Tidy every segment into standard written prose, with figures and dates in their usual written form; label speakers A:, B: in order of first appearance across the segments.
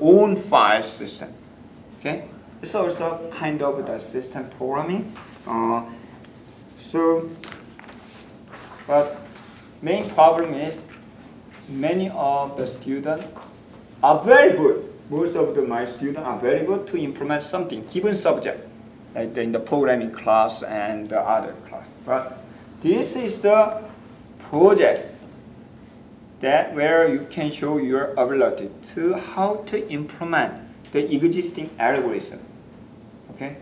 A: own file system. Okay, it's also kind of the system programming. But main problem is many of the students are very good. Most of my students are very good to implement something, given subject, like in the programming class and the other class. But this is the project that where you can show your ability to how to implement the existing algorithm. Okay,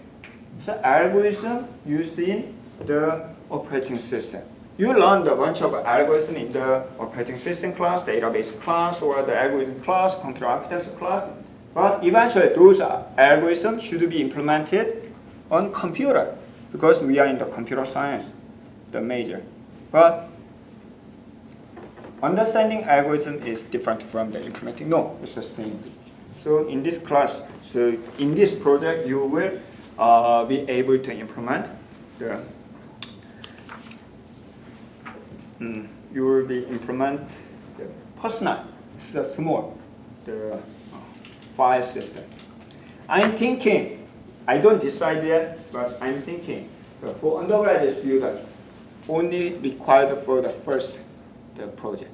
A: so algorithm used in the operating system. You learned a bunch of algorithms in the operating system class, database class, or the algorithm class, computer architecture class. But eventually, those algorithms should be implemented on computer because we are in the computer science, the major. But understanding algorithm is different from the implementing. No, it's the same. So in this class, so in this project, you will be able to implement the you will be implement the personal, it's the small, the file system. I'm thinking, I don't decide yet, but I'm thinking for undergraduate students, only required for the first project.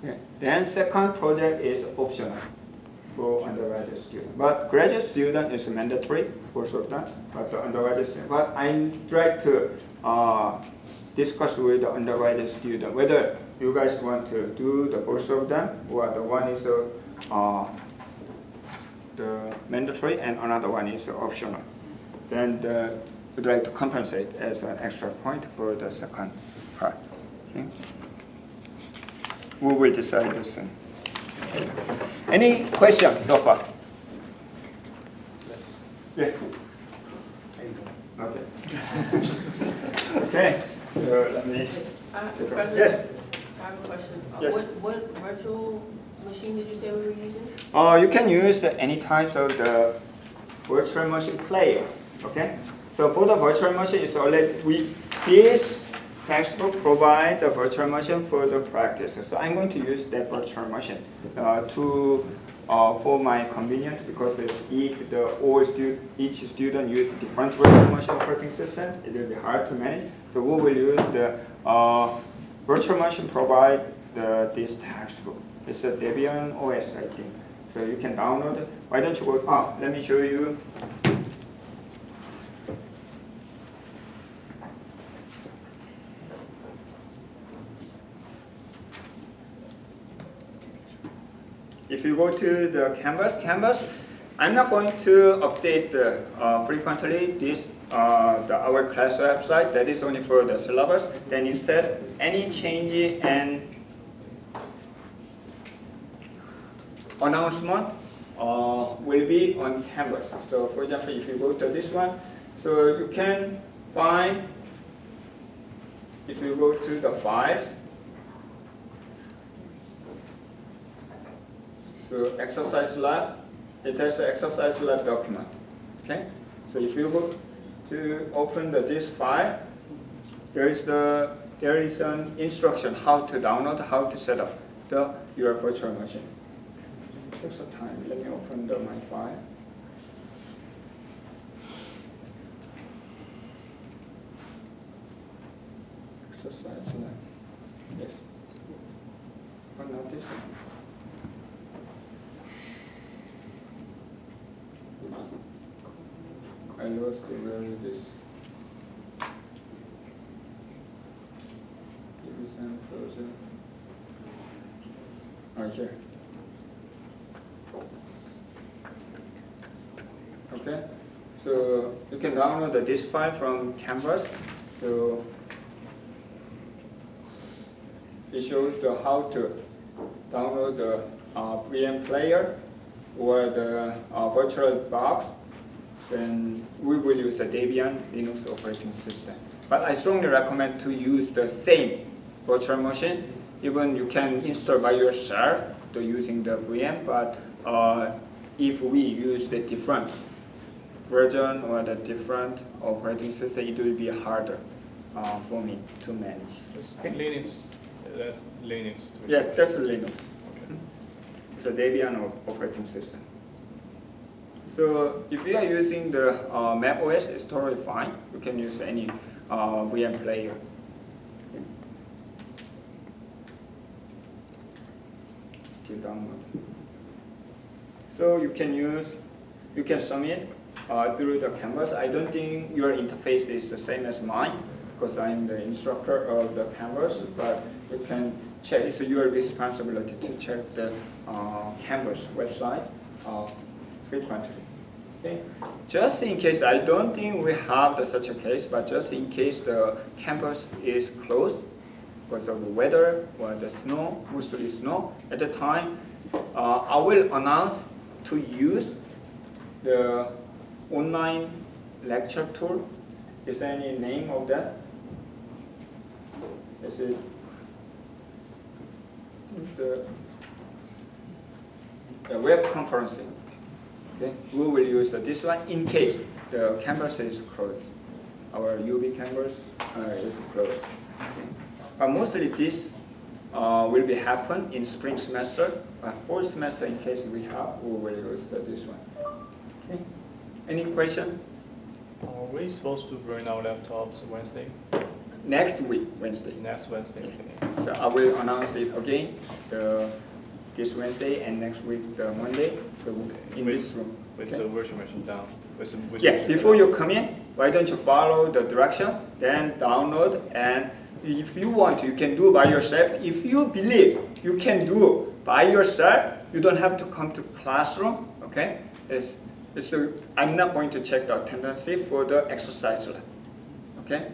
A: Okay. Then second project is optional for undergraduate student. But graduate student is mandatory, both of them, but the undergraduate student. But I try to discuss with the undergraduate student whether you guys want to do the both of them, or the one is the mandatory and another one is optional. Then we'd like to compensate as an extra point for the second part. Okay? We will decide this soon. Any questions so far? Yes. Okay. Okay. So let me. Yes.
B: I have a question.
A: Yes.
B: What virtual machine did you say we were using?
A: You can use any types of the virtual machine player. Okay. So for the virtual machine, it's already this textbook provides the virtual machine for the practice. So I'm going to use that virtual machine for my convenience, because if each student use different virtual machine operating system, it will be hard to manage. So we will use the virtual machine provide this textbook. It's a Debian OS, I think. So you can download it. Why don't you go? Let me show you. If you go to the Canvas, I'm not going to update frequently this our class website. That is only for the syllabus. Then instead, any change and announcement will be on Canvas. So for example, if you go to this one, so you can find, if you go to the files, so exercise lab, it has an exercise lab document. Okay, so if you go to open this file, there is an instruction how to download, how to set up your virtual machine. It takes some time. Let me open my file. Exercise lab. Yes. But not this one. I lost where is this? Revision frozen. Here. Okay. So you can download this file from Canvas. So it shows how to download the VM player or the VirtualBox. Then we will use the Debian Linux operating system. But I strongly recommend to use the same virtual machine. Even you can install by yourself using the VM, but if we use the different version or the different operating system, it will be harder for me to manage.
C: Okay. Linux, that's Linux.
A: Yeah, that's Linux.
C: Okay.
A: It's a Debian operating system. So if you are using the Mac OS, it's totally fine. You can use any VM player. Still download. So you can submit through the Canvas. I don't think your interface is the same as mine because I'm the instructor of the Canvas, but you can check. It's your responsibility to check the Canvas website frequently. Okay. Just in case, I don't think we have such a case, but just in case the campus is closed because of the weather or the snow, mostly snow, at the time, I will announce to use the online lecture tool. Is there any name of that? Is it the web conferencing? Okay, we will use this one in case the campus is closed. Our UB campus is closed. Okay. But mostly this will be happen in spring semester. Fall semester, in case we have, we will use this one. Okay. Any question?
C: Are we supposed to bring our laptops Wednesday?
A: Next week, Wednesday.
C: Next Wednesday.
A: Yes.
C: Okay.
A: So I will announce it again this Wednesday and next week the Monday. So in this room.
C: With
A: Okay.
C: the virtual machine down.
A: Yeah, before you come in, why don't you follow the direction, then download, and if you want to, you can do by yourself. If you believe you can do by yourself, you don't have to come to classroom, okay? I'm not going to check the attendance for the exercise lab, okay?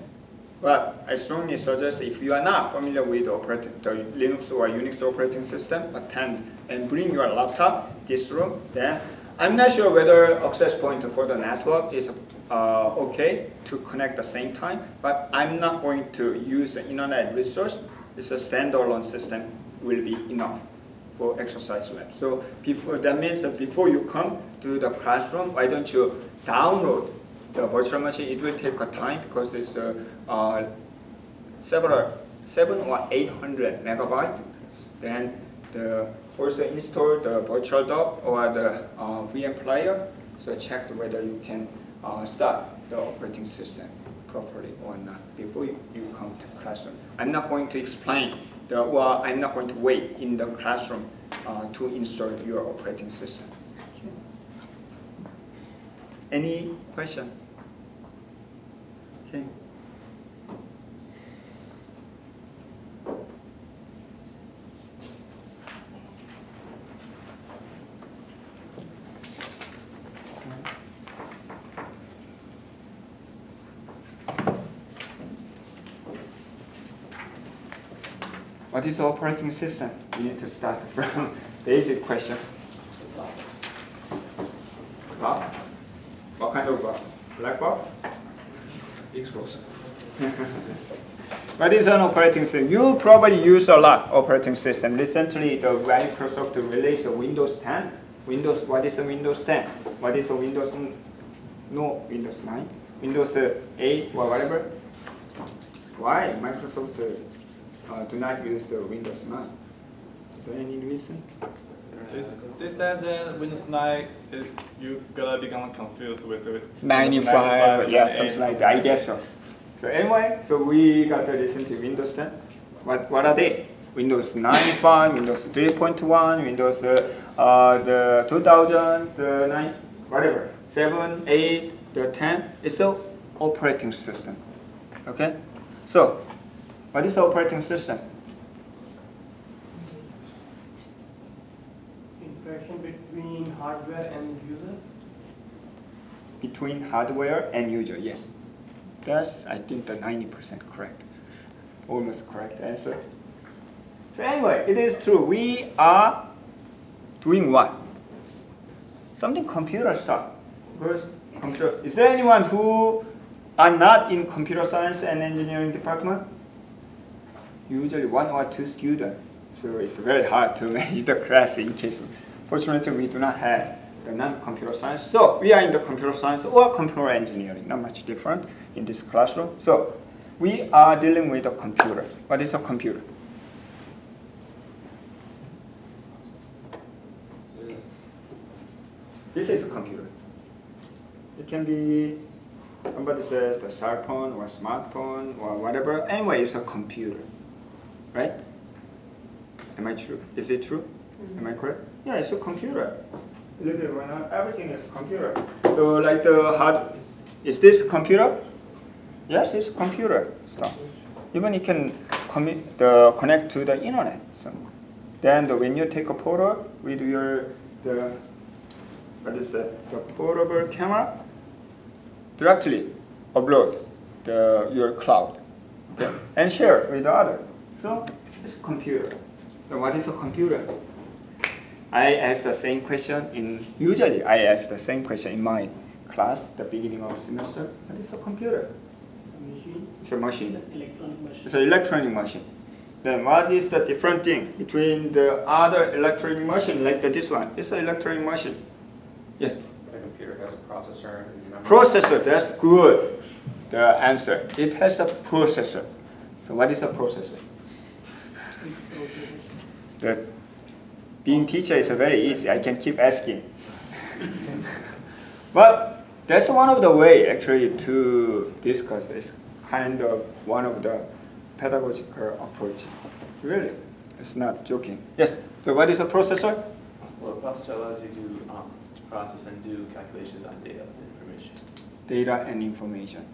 A: But I strongly suggest if you are not familiar with the Linux or Unix operating system, attend and bring your laptop, this room, then I'm not sure whether access point for the network is okay to connect at the same time, but I'm not going to use the internet resource. It's a standalone system will be enough for exercise lab. So that means that before you come to the classroom, why don't you download the virtual machine? It will take a time because it's 700 or 800 megabytes. Then also install the virtual dock or the VM player. So check whether you can start the operating system properly or not before you come to classroom. I'm not going to explain I'm not going to wait in the classroom to install your operating system. Okay. Any question? Okay. What is the operating system? We need to start from basic question. Box? What kind of box? Black box?
D: Xbox.
A: What is an operating system? You probably use a lot operating system. Recently, the Microsoft released Windows 10. What is a Windows 10? What is a Windows 9? Windows 8 or whatever? Why Microsoft do not use the Windows 9? Is there any reason?
C: They said that Windows 9, you gotta become confused with it.
A: 95, yeah, something like that. I guess so. So anyway, so we got to listen to Windows 10. What are they? Windows 95, Windows 3.1, Windows the 2000, the 9, whatever, 7, 8, the 10. It's an operating system. Okay. So, what is the operating system?
E: Interaction between hardware and user?
A: Between hardware and user, yes. That's, I think, the 90% correct. Almost correct answer. So anyway, it is true. We are doing what? Something computer stuff. Is there anyone who are not in computer science and engineering department? Usually 1 or 2 students. So it's very hard to manage the class in case. Fortunately, we do not have the non-computer science. So we are in the computer science or computer engineering, not much different in this classroom. So we are dealing with a computer. What is a computer? This is a computer. It can be, somebody says the cell phone or smartphone or whatever. Anyway, it's a computer, right? Am I true? Is it true? Am I correct? Yeah, it's a computer. Look at when everything is computer. So like the hard, is this computer? Yes, it's computer stuff. Even you can connect to the internet. So then when you take a photo with your what is the portable camera, directly upload your cloud, okay, and share with the other. So it's a computer. So what is a computer? I ask the same question usually I ask the same question in my class, the beginning of semester. What is a computer?
E: Machine.
A: It's a machine.
E: It's an electronic machine.
A: It's an electronic machine. Then what is the different thing between the other electronic machine like this one? It's an electronic machine. Yes?
D: The computer has a processor and memory.
A: Processor, that's good. The answer. It has a processor. So what is a processor? Being teacher is very easy. I can keep asking. But that's one of the way actually to discuss. It's kind of one of the pedagogical approach. Really, it's not joking. Yes. So what is a processor?
F: Well, a processor allows you to process and do calculations on data and information.
A: Data and information.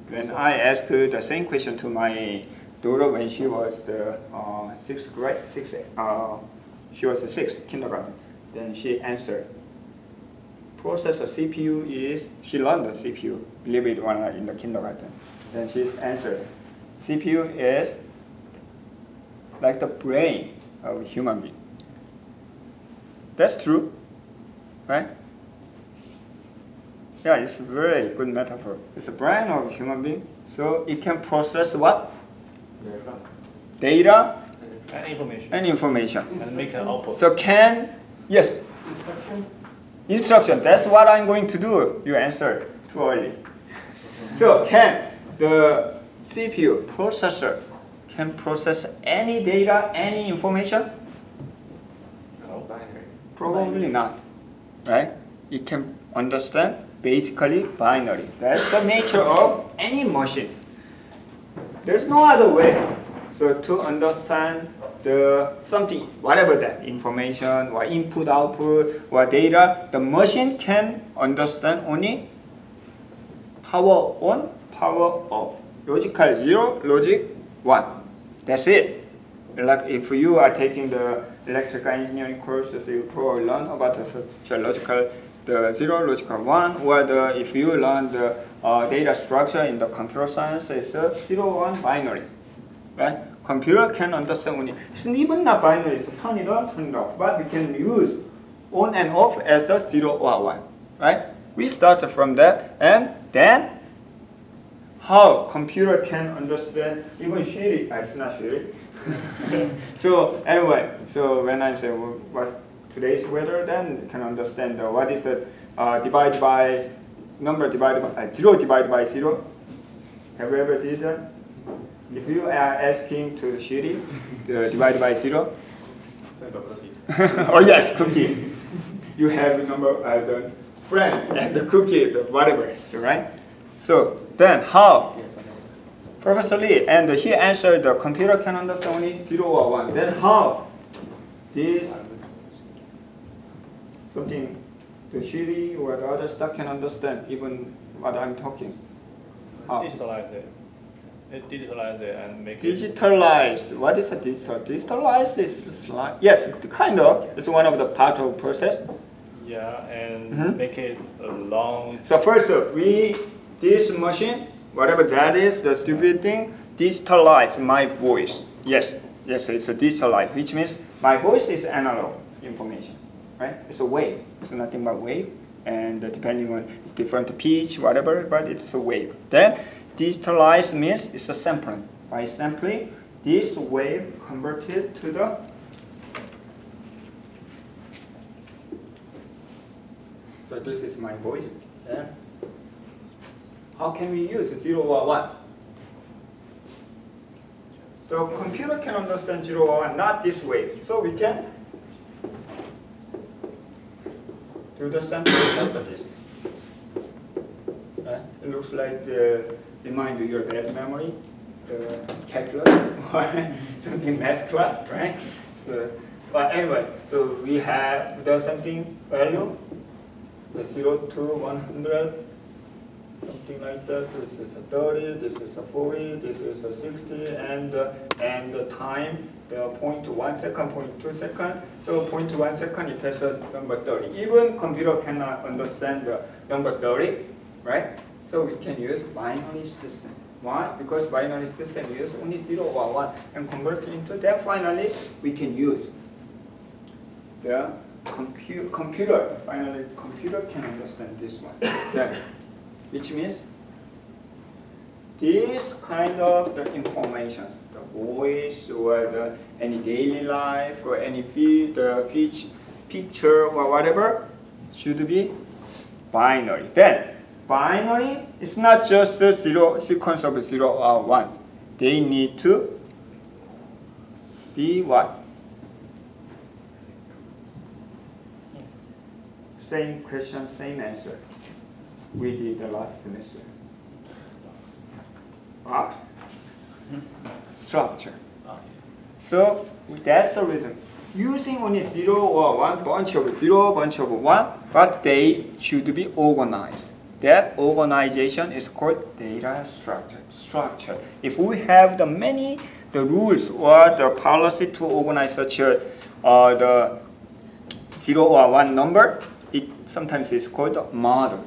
A: When I asked the same question to my daughter when she was the sixth grade, she was the sixth kindergarten. Then she answered, processor CPU is, she learned the CPU, believe it or not, in the kindergarten. Then she answered, CPU is like the brain of a human being. That's true, right? Yeah, it's a very good metaphor. It's a brain of a human being, so it can process what? Data
C: And information.
A: and information.
C: And make an output.
A: So yes,
E: Instructions.
A: instruction, that's what I'm going to do. You answered too early. So can the CPU processor can process any data, any information?
F: No, binary.
A: Probably not, right? It can understand basically binary. That's the nature of any machine. There's no other way. So to understand something, whatever that information or input, output, or data, the machine can understand only power on, power off. Logical 0, logic 1. That's it. Like if you are taking the electrical engineering courses, you probably learn about the logical, the 0, logical 1, or if you learn the data structure in the computer science, it's a 0, 1 binary. Right? Computer can understand only, it's even not binary, so turn it on, turn it off, but we can use on and off as a 0 or 1. Right? We start from that, and then how computer can understand even Siri, it's not Siri. So anyway, so when I say what's today's weather, then you can understand what is the divided by number divided by 0 divided by 0. Have you ever did that? If you are asking to Siri, divided by 0.
F: Sorry about cookies.
A: Oh yes, cookies. You have the number, the friend and the cookie, the whatever, so, right? So then how?
F: Yes, I know.
A: Professor Lee, and he answered the computer can understand only 0 or 1. Then how? This something the Siri or the other stuff can understand even what I'm talking. How?
C: Digitalize it. Digitalize it and make it.
A: Digitalized. What is a digital? Digitalized is like, yes, kind of. It's one of the part of process.
C: Yeah, and
A: Mhm.
C: make it a long.
A: So first, this machine, whatever that is, the stupid thing, digitalize my voice. Yes, it's a digitalize, which means my voice is analog information, right? It's a wave. It's nothing but wave, and depending on different pitch, whatever, but it's a wave. Then digitalize means it's a sampling. By sampling, this wave converted to the so this is my voice. Yeah. How can we use 0 or 1? The computer can understand 0 or 1, not this way. So we can do do the sample after this. It looks like remind you your bad memory, the calculus or something math class, right? So, but anyway, so we have the something value, the 0 to 100, something like that. This is a 30, this is a 40, this is a 60, and the time, the 0.1 second, 0.2 second. So 0.1 second, it has a number 30. Even computer cannot understand the number 30, right? So we can use binary system. Why? Because binary system use only 0 or 1 and convert it into that. Finally, we can use the computer. Finally, computer can understand this one. Then, which means this kind of the information, the voice or any daily life or any picture or whatever should be binary. Then binary is not just a sequence of 0 or 1. They need to be what? Same question, same answer. We did the last semester. Box, structure. So that's the reason. Using only 0 or 1, bunch of 0, bunch of 1, but they should be organized. That organization is called data structure. If we have the rules or the policy to organize such the 0 or 1 number, it sometimes is called a model.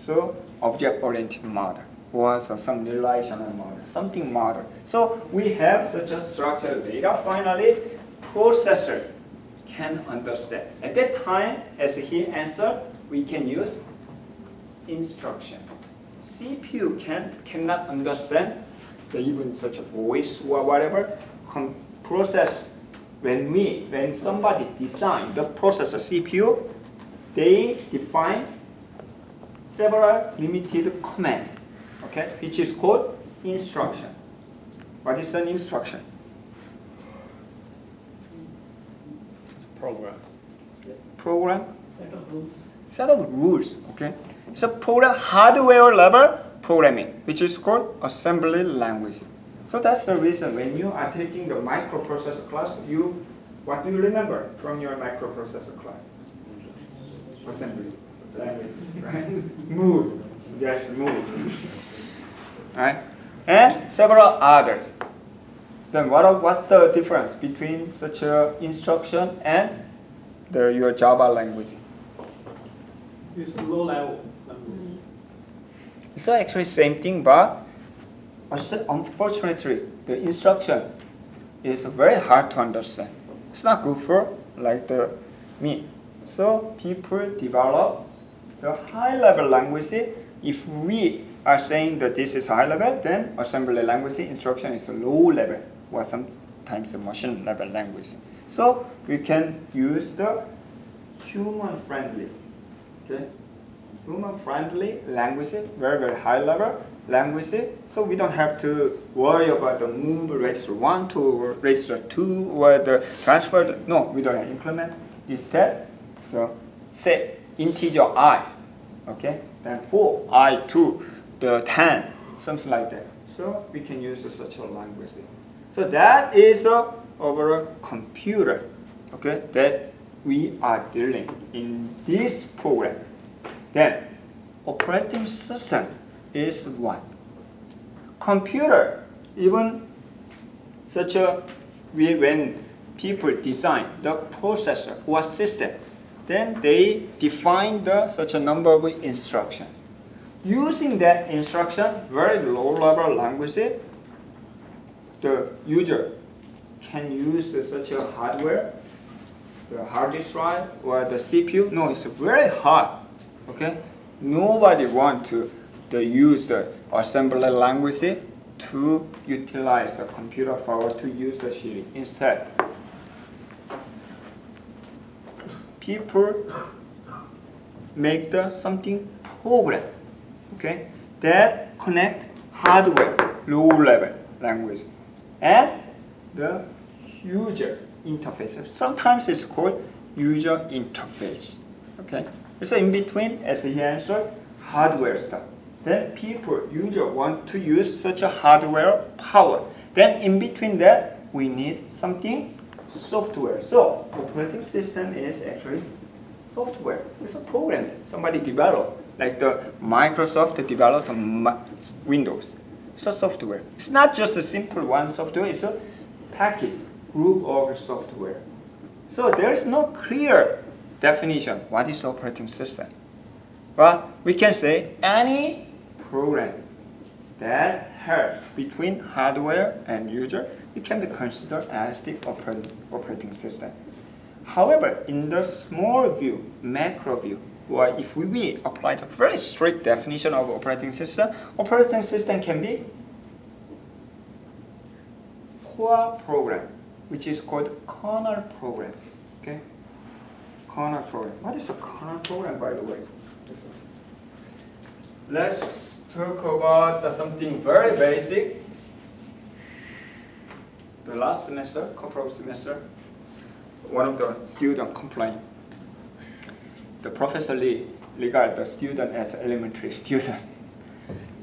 A: So object-oriented model or some relational model, something model. So we have such a structured data. Finally, processor can understand. At that time, as he answered, we can use instruction. CPU cannot understand even such a voice or whatever. Process when somebody design the processor CPU, they define several limited commands, okay, which is called instruction. What is an instruction?
C: Program.
A: Program.
E: Set of rules.
A: Set of rules, okay? So program hardware level programming, which is called assembly language. So that's the reason when you are taking the microprocessor class, what do you remember from your microprocessor class? Assembly language, right? Move, yes, move, right? And several others. Then what's the difference between such a instruction and your Java language?
E: It's low level language.
A: It's actually same thing, but unfortunately, the instruction is very hard to understand. It's not good for me. So people develop the high-level language. If we are saying that this is high level, then assembly language instruction is a low level, or sometimes the machine level language. So we can use the human-friendly, okay? Human-friendly language, very high level language. So we don't have to worry about the move register 1 to register 2 or the transfer. No, we don't implement instead. So say integer I, okay? Then 4, I2, the 10, something like that. So we can use such a language. So that is our computer, okay, that we are dealing in this program. Then operating system is what? Computer, even when people design the processor or system, then they define such a number of instructions. Using that instruction, very low-level language, the user can use such a hardware, the hard disk drive or the CPU. No, it's very hard. Okay, nobody wants to use the assembly language to utilize the computer power to use the Siri. Instead, people make something program, okay, that connect hardware, low-level language, and the user interface. Sometimes it's called user interface, okay. It's in between, as he answered, hardware stuff. Then user want to use such a hardware power. Then in between that, we need something software. So operating system is actually software. It's a program somebody developed, like the Microsoft developed Windows. It's a software. It's not just a simple one software. It's a package, group of software. So there is no clear definition. What is operating system? Well, we can say any program that has between hardware and user, it can be considered as the operating system. However, in the small view, macro view, or if we apply the very strict definition of operating system can be core program, which is called kernel program. Okay, kernel program. What is a kernel program, by the way? Let's talk about something very basic. The last semester, couple of semester, one of the students complained. The Professor Lee regarded the student as elementary student.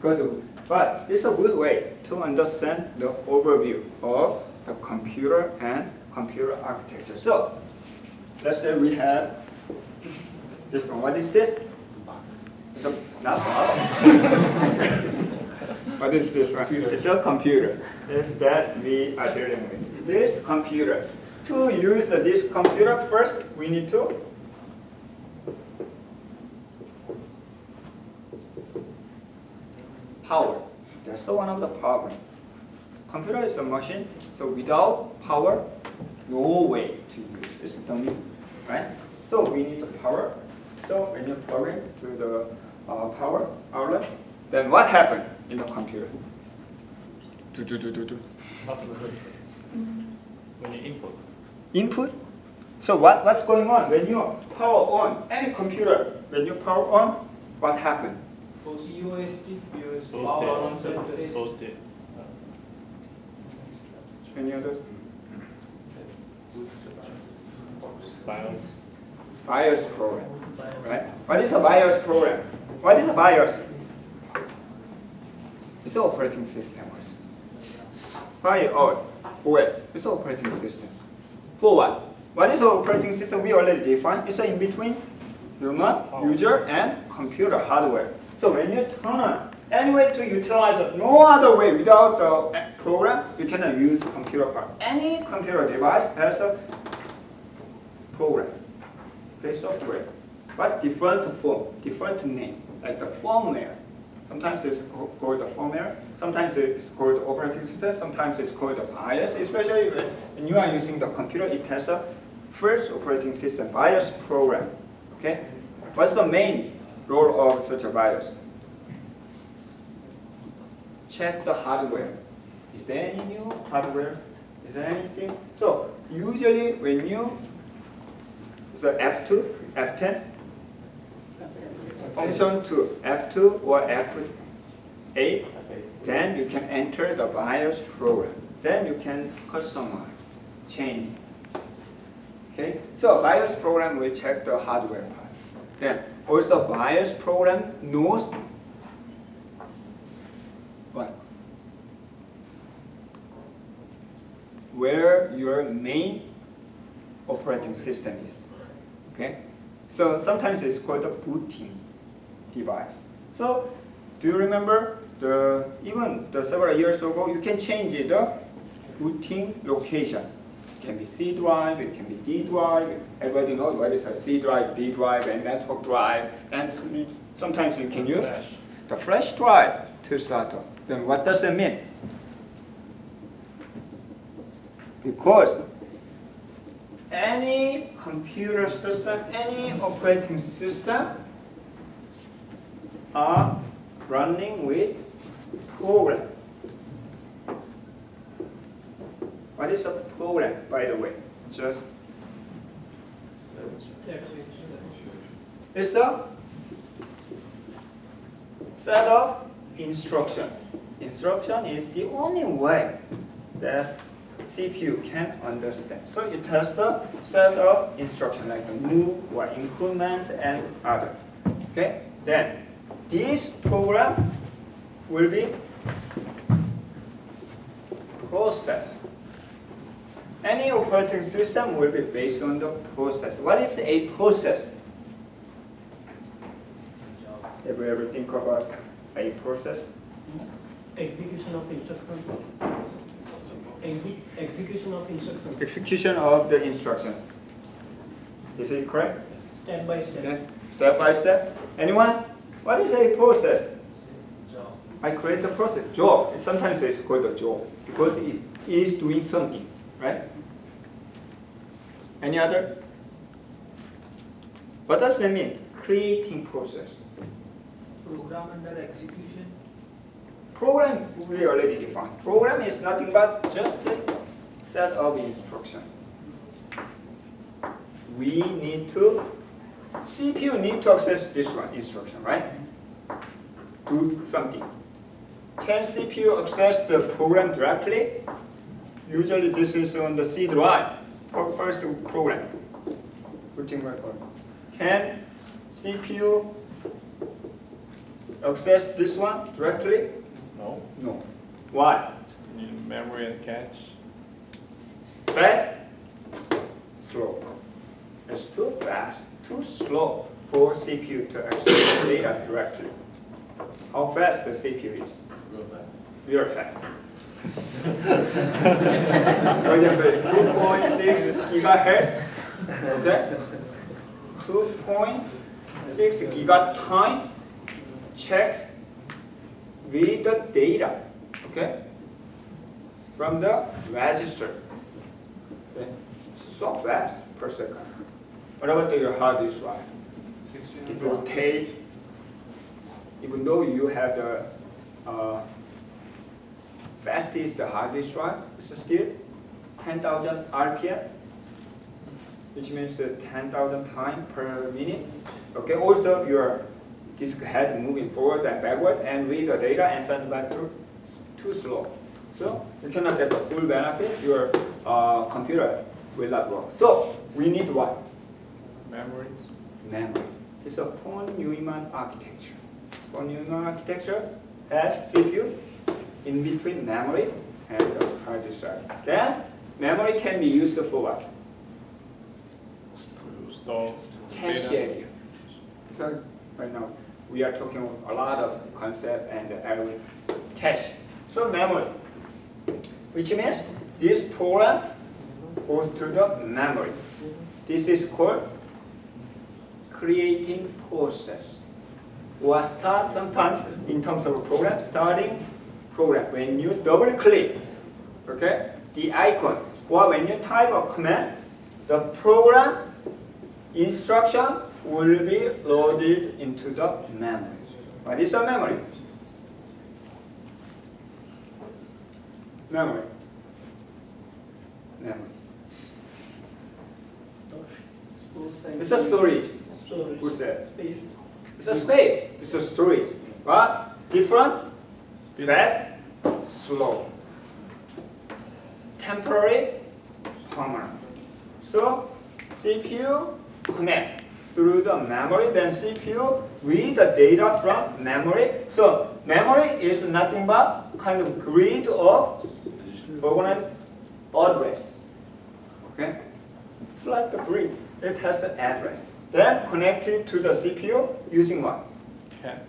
A: But it's a good way to understand the overview of the computer and computer architecture. So, let's say we have this one. What is this? It's a not box. What is this one? It's a computer. It's that we are dealing with. This computer. To use this computer, first we need to power. That's the one of the problem. Computer is a machine, so without power, no way to use. It's dummy, right? So we need the power. So when you plug in to the power outlet, then what happened in the computer?
C: When you input.
A: Input. So what's going on when you power on any computer? When you power on, what happened?
E: USD,
C: Power on
E: interface.
C: Posted.
A: Any others?
C: BIOS.
A: BIOS program, right? What is a BIOS program? What is a BIOS? It's an operating system. BIOS, OS, it's an operating system. For what? What is an operating system? We already defined. It's in between human, user, and computer hardware. So when you turn on, any way to utilize it, no other way without the program, you cannot use computer part. Any computer device has a program, okay, software, but different form, different name, like the firmware. Sometimes it's called the firmware, sometimes it's called the operating system, sometimes it's called the BIOS, especially when you are using the computer, it has a first operating system, BIOS program, okay? What's the main role of such a BIOS? Check the hardware. Is there any new hardware? Is there anything? So usually when you, so F2, F10, function to F2 or F8, then you can enter the BIOS program. Then you can customize, change. Okay, so BIOS program will check the hardware part. Then also BIOS program knows what? Where your main operating system is. Okay, so sometimes it's called a booting device. So do you remember even several years ago, you can change the booting location. It can be C drive, it can be D drive. Everybody knows what is a C drive, D drive, and network drive. And sometimes you can use the flash drive to start up. Then what does that mean? Because any computer system, any operating system are running with program. What is a program, by the way? Just it's a set of instruction. Instruction is the only way that CPU can understand. So it has the set of instructions like the move or increment and other. Okay? Then this program will be processed. Any operating system will be based on the process. What is a process? Have you ever think about a process?
E: Execution of instructions. Execution of instructions.
A: Execution of the instruction. Is it correct?
E: Step by step.
A: Yes. Step by step. Anyone? What is a process? I create the process. Job. Sometimes it's called a job because it is doing something, right? Any other? What does that mean? Creating process.
E: Program under execution.
A: Program we already defined. Program is nothing but just a set of instruction. We need to, CPU need to access this one instruction, right? Do something. Can CPU access the program directly? Usually this is on the C drive for first program. Putting record. Can CPU access this one directly?
C: No.
A: No. Why?
C: You need memory and cache.
A: Fast? Slow. It's too fast, too slow for CPU to access the data directly. How fast the CPU is?
F: Real fast.
A: Very fast. What do you say? 2.6 gigahertz. Okay? 2.6 gigatimes. Check, read the data. Okay? From the register. Okay? It's so fast per second. What about your hard disk drive? It will take, even though you have the fastest hard disk drive, it's still 10,000 RPM, which means 10,000 times per minute. Okay, also your disk head moving forward and backward and read the data and send it back to too slow. So you cannot get the full benefit, your computer will not work. So we need what?
C: Memory.
A: Memory. It's a von Neumann architecture. Von Neumann architecture has CPU in between memory and the hard disk drive. Then memory can be used for what?
C: To store
A: Cache
C: data.
A: area. So right now we are talking a lot of concept and area cache. So memory, which means this program goes to the memory. This is called creating process. Or start sometimes in terms of a program, starting program. When you double click, okay, the icon, or when you type a command, the program instruction will be loaded into the memory. What is a memory? Memory. Memory. It's a storage.
E: Storage.
A: Who said?
E: Space.
A: It's a space. It's a storage. But different, fast, slow. Temporary, permanent. So CPU connect through the memory, then CPU read the data from memory. So memory is nothing but kind of grid of organized address. Okay? It's like the grid. It has an address. Then connected to the CPU using what?
C: Cache.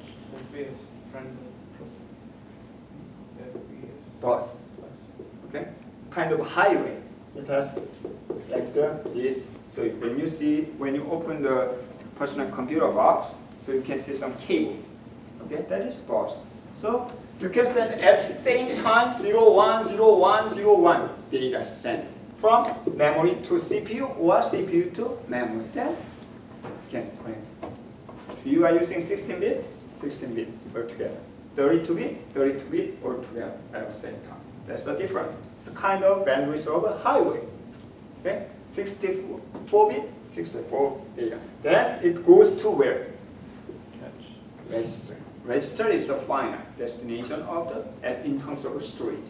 A: Bus. Okay? Kind of highway. It has like this. So when you open the personal computer box, so you can see some cable. Okay, that is bus. So you can send at the same time 01, 01, 01 data sent from memory to CPU or CPU to memory. Then you can connect. If you are using 16-bit, 16-bit altogether. 32-bit, 32-bit altogether at the same time. That's the difference. It's a kind of bandwidth of a highway. Okay? 64-bit, 64 data. Then it goes to where?
C: Cache.
A: Register. Register is the final destination of the, in terms of storage.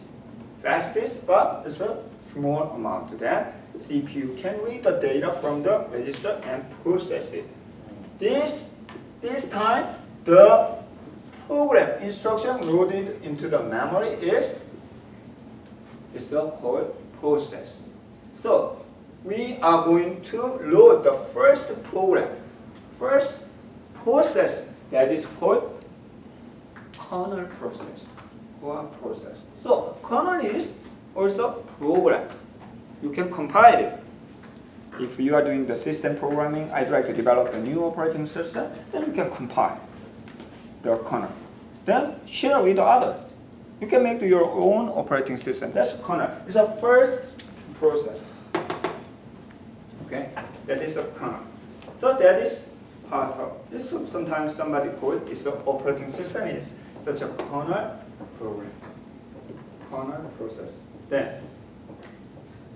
A: fastest, but it's a small amount. Then CPU can read the data from the register and process it. This time, the program instruction loaded into the memory is called process. So we are going to load the first program, first process that is called kernel process or process. So kernel is also program. You can compile it. If you are doing the system programming, I'd like to develop a new operating system, then you can compile the kernel. Then share with others. You can make your own operating system. That's kernel. It's a first process. Okay, that is a kernel. So that is part of this. Sometimes somebody call it it's an operating system. It's such a kernel program, kernel process. Then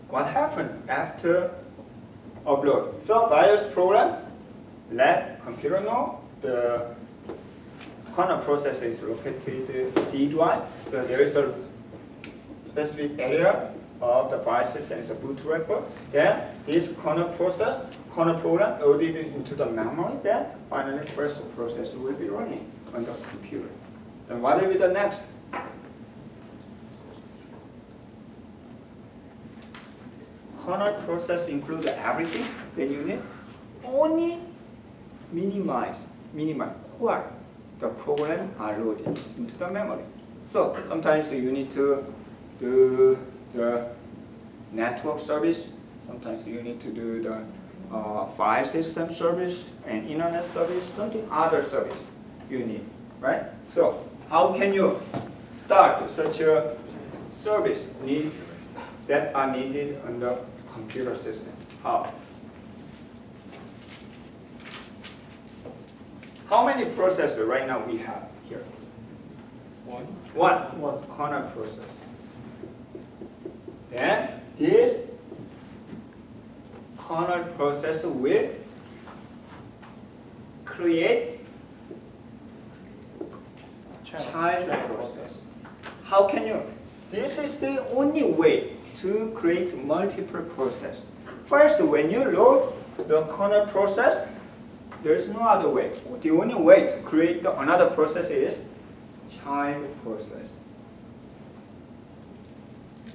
A: what happened after upload? So BIOS program let computer know the kernel processor is located in C drive. So there is a specific area of the file system is a boot record. Then this kernel program loaded into the memory. Then finally first processor will be running on the computer. Then what will be the next? Kernel process includes everything that you need. Only minimize core the program are loaded into the memory. So sometimes you need to do the network service. Sometimes you need to do the file system service and internet service, something other service you need, right? So how can you start such a service that are needed on the computer system? How? How many processors right now we have here? One kernel process. Then this kernel processor will create child process. How can you? This is the only way to create multiple process. First, when you load the kernel process, there's no other way. The only way to create another process is child process.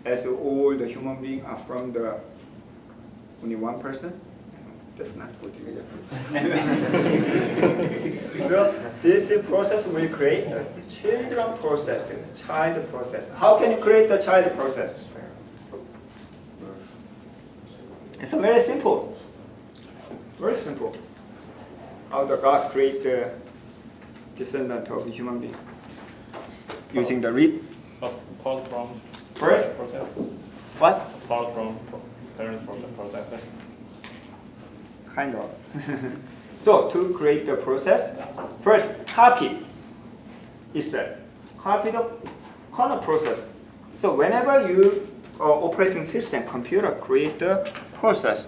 A: As all the human beings are from the only one person, that's not good example. So this process will create the children processes, child process. How can you create the child process? It's very simple. Very simple. How the God create the descendant of a human being? Using the read.
C: Part from
A: First?
C: process.
A: What?
C: Part from parent from the processor.
A: Kind of. So to create the process, first copy. It said copy the kernel process. So whenever you operating system computer create the process,